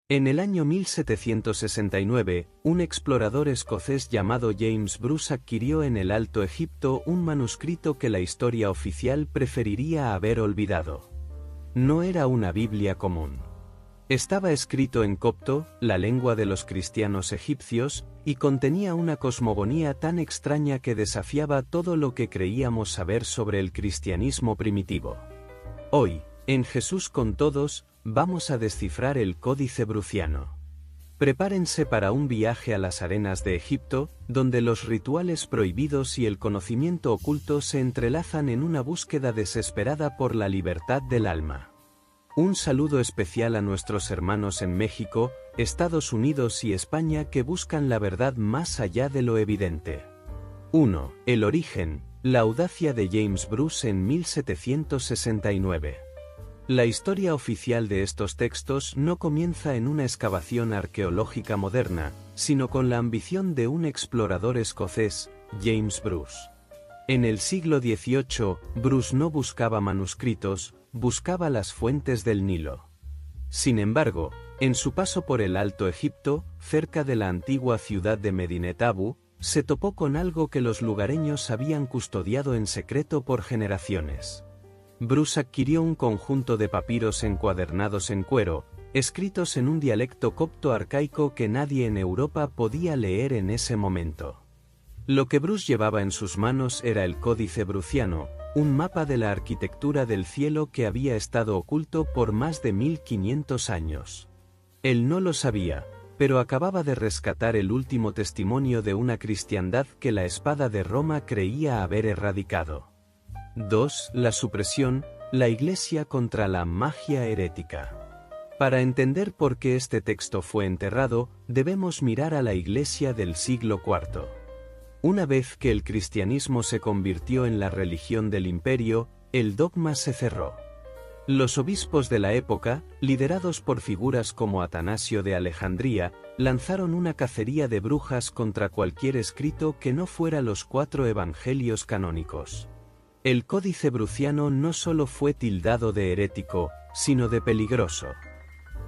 En el año 1769, un explorador escocés llamado James Bruce adquirió en el Alto Egipto un manuscrito que la historia oficial preferiría haber olvidado. No era una Biblia común. Estaba escrito en copto, la lengua de los cristianos egipcios, y contenía una cosmogonía tan extraña que desafiaba todo lo que creíamos saber sobre el cristianismo primitivo. Hoy, en Jesús con Todos, vamos a descifrar el Códice Bruciano. Prepárense para un viaje a las arenas de Egipto, donde los rituales prohibidos y el conocimiento oculto se entrelazan en una búsqueda desesperada por la libertad del alma. Un saludo especial a nuestros hermanos en México, Estados Unidos y España que buscan la verdad más allá de lo evidente. 1. El origen, la audacia de James Bruce en 1769. La historia oficial de estos textos no comienza en una excavación arqueológica moderna, sino con la ambición de un explorador escocés, James Bruce. En el siglo XVIII, Bruce no buscaba manuscritos, buscaba las fuentes del Nilo. Sin embargo, en su paso por el Alto Egipto, cerca de la antigua ciudad de Medinet Abu, se topó con algo que los lugareños habían custodiado en secreto por generaciones. Bruce adquirió un conjunto de papiros encuadernados en cuero, escritos en un dialecto copto arcaico que nadie en Europa podía leer en ese momento. Lo que Bruce llevaba en sus manos era el Códice Bruciano, un mapa de la arquitectura del cielo que había estado oculto por más de 1500 años. Él no lo sabía, pero acababa de rescatar el último testimonio de una cristiandad que la espada de Roma creía haber erradicado. 2. La supresión, la Iglesia contra la magia herética. Para entender por qué este texto fue enterrado, debemos mirar a la Iglesia del siglo IV. Una vez que el cristianismo se convirtió en la religión del imperio, el dogma se cerró. Los obispos de la época, liderados por figuras como Atanasio de Alejandría, lanzaron una cacería de brujas contra cualquier escrito que no fuera los 4 evangelios canónicos. El Códice Bruciano no solo fue tildado de herético, sino de peligroso.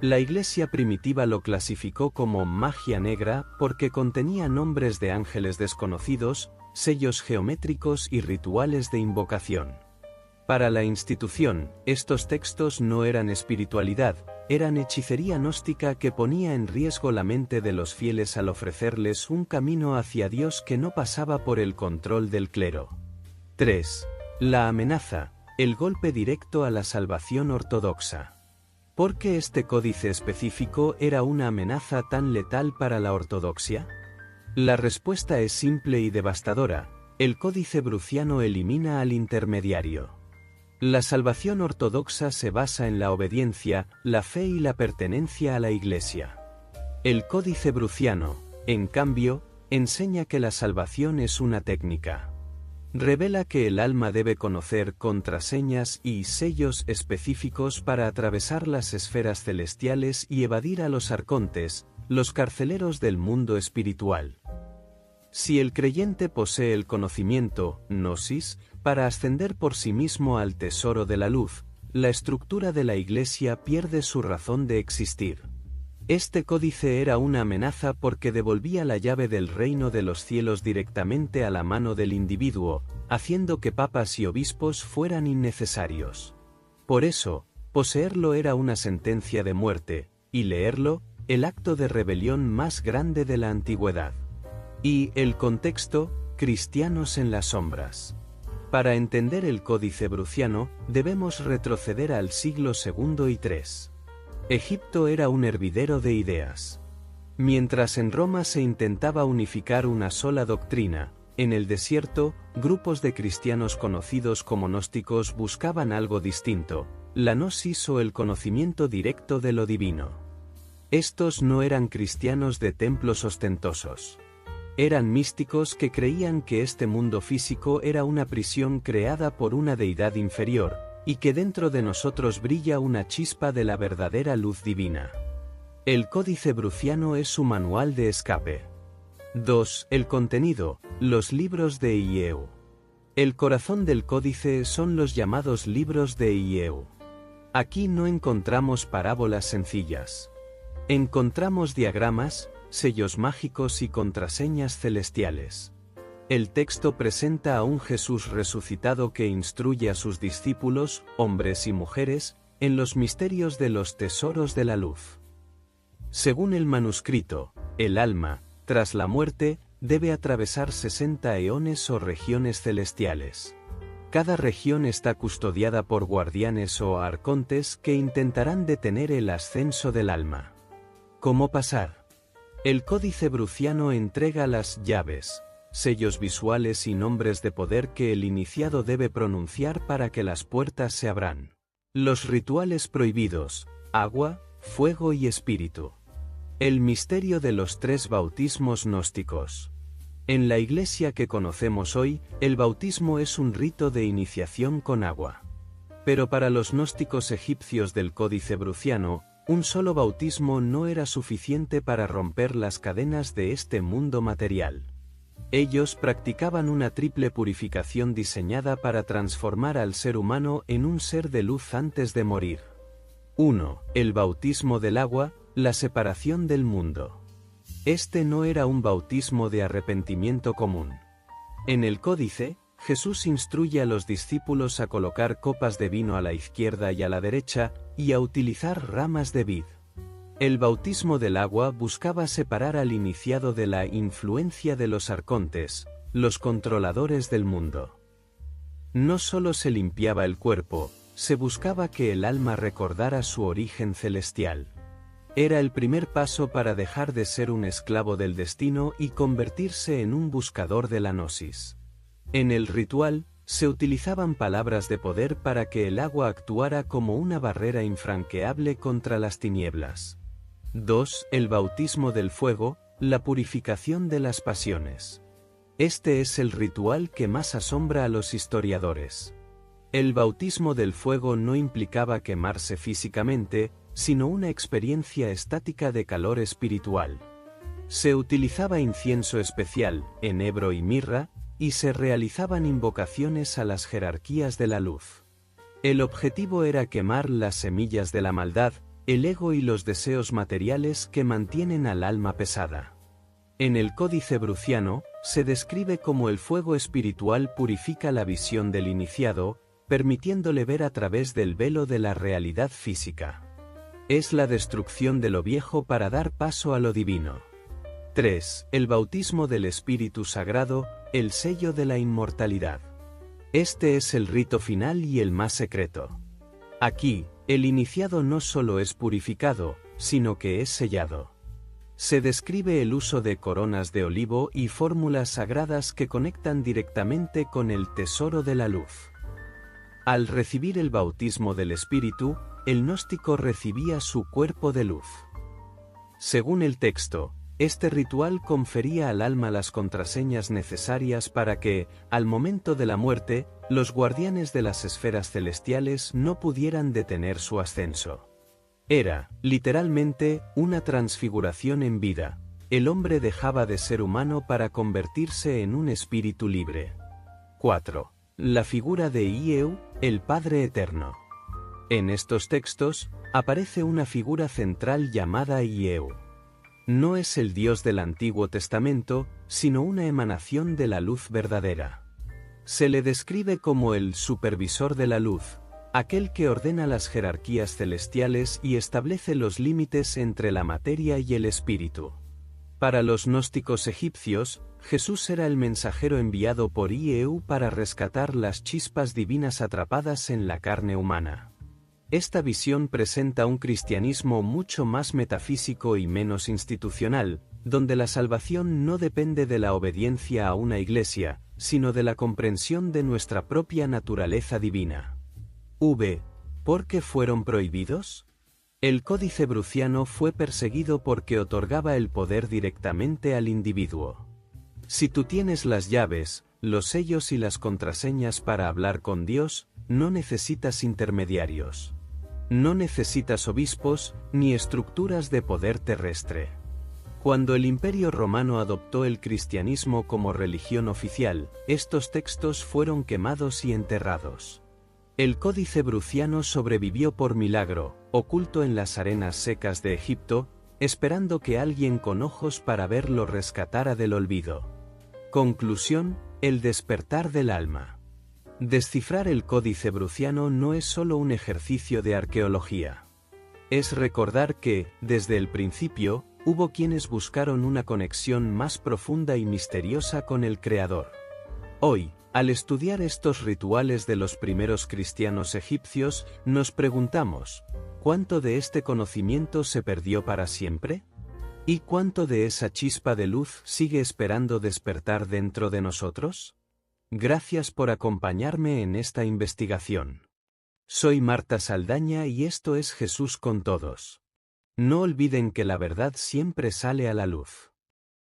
La Iglesia primitiva lo clasificó como magia negra porque contenía nombres de ángeles desconocidos, sellos geométricos y rituales de invocación. Para la institución, estos textos no eran espiritualidad, eran hechicería gnóstica que ponía en riesgo la mente de los fieles al ofrecerles un camino hacia Dios que no pasaba por el control del clero. 3. La amenaza, el golpe directo a la salvación ortodoxa. ¿Por qué este códice específico era una amenaza tan letal para la ortodoxia? La respuesta es simple y devastadora: el Códice Bruciano elimina al intermediario. La salvación ortodoxa se basa en la obediencia, la fe y la pertenencia a la Iglesia. El Códice Bruciano, en cambio, enseña que la salvación es una técnica. Revela que el alma debe conocer contraseñas y sellos específicos para atravesar las esferas celestiales y evadir a los arcontes, los carceleros del mundo espiritual. Si el creyente posee el conocimiento, gnosis, para ascender por sí mismo al tesoro de la luz, la estructura de la Iglesia pierde su razón de existir. Este códice era una amenaza porque devolvía la llave del reino de los cielos directamente a la mano del individuo, haciendo que papas y obispos fueran innecesarios. Por eso, poseerlo era una sentencia de muerte, y leerlo, el acto de rebelión más grande de la antigüedad. Y el contexto, cristianos en las sombras. Para entender el Códice Bruciano, debemos retroceder al siglo II y III. Egipto era un hervidero de ideas. Mientras en Roma se intentaba unificar una sola doctrina, en el desierto, grupos de cristianos conocidos como gnósticos buscaban algo distinto, la gnosis o el conocimiento directo de lo divino. Estos no eran cristianos de templos ostentosos. Eran místicos que creían que este mundo físico era una prisión creada por una deidad inferior, y que dentro de nosotros brilla una chispa de la verdadera luz divina. El Códice Bruciano es su manual de escape. 2. El contenido, los libros de Ieu. El corazón del códice son los llamados libros de Ieu. Aquí no encontramos parábolas sencillas. Encontramos diagramas, sellos mágicos y contraseñas celestiales. El texto presenta a un Jesús resucitado que instruye a sus discípulos, hombres y mujeres, en los misterios de los tesoros de la luz. Según el manuscrito, el alma, tras la muerte, debe atravesar 60 eones o regiones celestiales. Cada región está custodiada por guardianes o arcontes que intentarán detener el ascenso del alma. ¿Cómo pasar? El Códice Bruciano entrega las llaves, sellos visuales y nombres de poder que el iniciado debe pronunciar para que las puertas se abran. Los rituales prohibidos: agua, fuego y espíritu. El misterio de los 3 bautismos gnósticos. En la Iglesia que conocemos hoy, el bautismo es un rito de iniciación con agua. Pero para los gnósticos egipcios del Códice Bruciano, un solo bautismo no era suficiente para romper las cadenas de este mundo material. Ellos practicaban una triple purificación diseñada para transformar al ser humano en un ser de luz antes de morir. 1. El bautismo del agua, la separación del mundo. Este no era un bautismo de arrepentimiento común. En el Códice, Jesús instruye a los discípulos a colocar copas de vino a la izquierda y a la derecha, y a utilizar ramas de vid. El bautismo del agua buscaba separar al iniciado de la influencia de los arcontes, los controladores del mundo. No solo se limpiaba el cuerpo, se buscaba que el alma recordara su origen celestial. Era el primer paso para dejar de ser un esclavo del destino y convertirse en un buscador de la gnosis. En el ritual, se utilizaban palabras de poder para que el agua actuara como una barrera infranqueable contra las tinieblas. 2. El bautismo del fuego, la purificación de las pasiones. Este es el ritual que más asombra a los historiadores. El bautismo del fuego no implicaba quemarse físicamente, sino una experiencia estática de calor espiritual. Se utilizaba incienso especial, enebro y mirra, y se realizaban invocaciones a las jerarquías de la luz. El objetivo era quemar las semillas de la maldad, el ego y los deseos materiales que mantienen al alma pesada. En el Códice Bruciano, se describe cómo el fuego espiritual purifica la visión del iniciado, permitiéndole ver a través del velo de la realidad física. Es la destrucción de lo viejo para dar paso a lo divino. 3. El bautismo del Espíritu Sagrado, el sello de la inmortalidad. Este es el rito final y el más secreto. Aquí, el iniciado no solo es purificado, sino que es sellado. Se describe el uso de coronas de olivo y fórmulas sagradas que conectan directamente con el tesoro de la luz. Al recibir el bautismo del Espíritu, el gnóstico recibía su cuerpo de luz. Según el texto, este ritual confería al alma las contraseñas necesarias para que, al momento de la muerte, los guardianes de las esferas celestiales no pudieran detener su ascenso. Era, literalmente, una transfiguración en vida. El hombre dejaba de ser humano para convertirse en un espíritu libre. 4. La figura de Ieu, el Padre Eterno. En estos textos, aparece una figura central llamada Ieu. No es el Dios del Antiguo Testamento, sino una emanación de la luz verdadera. Se le describe como el supervisor de la luz, aquel que ordena las jerarquías celestiales y establece los límites entre la materia y el espíritu. Para los gnósticos egipcios, Jesús era el mensajero enviado por Ieu para rescatar las chispas divinas atrapadas en la carne humana. Esta visión presenta un cristianismo mucho más metafísico y menos institucional, donde la salvación no depende de la obediencia a una iglesia, sino de la comprensión de nuestra propia naturaleza divina. ¿Por qué fueron prohibidos? El Códice Bruciano fue perseguido porque otorgaba el poder directamente al individuo. Si tú tienes las llaves, los sellos y las contraseñas para hablar con Dios, no necesitas intermediarios. No necesitas obispos, ni estructuras de poder terrestre. Cuando el Imperio Romano adoptó el cristianismo como religión oficial, estos textos fueron quemados y enterrados. El Códice Bruciano sobrevivió por milagro, oculto en las arenas secas de Egipto, esperando que alguien con ojos para ver lo rescatara del olvido. Conclusión: el despertar del alma. Descifrar el códice bruciano no es solo un ejercicio de arqueología. Es recordar que, desde el principio, hubo quienes buscaron una conexión más profunda y misteriosa con el Creador. Hoy, al estudiar estos rituales de los primeros cristianos egipcios, nos preguntamos: ¿cuánto de este conocimiento se perdió para siempre? ¿Y cuánto de esa chispa de luz sigue esperando despertar dentro de nosotros? Gracias por acompañarme en esta investigación. Soy Marta Saldaña y esto es Jesús con Todos. No olviden que la verdad siempre sale a la luz.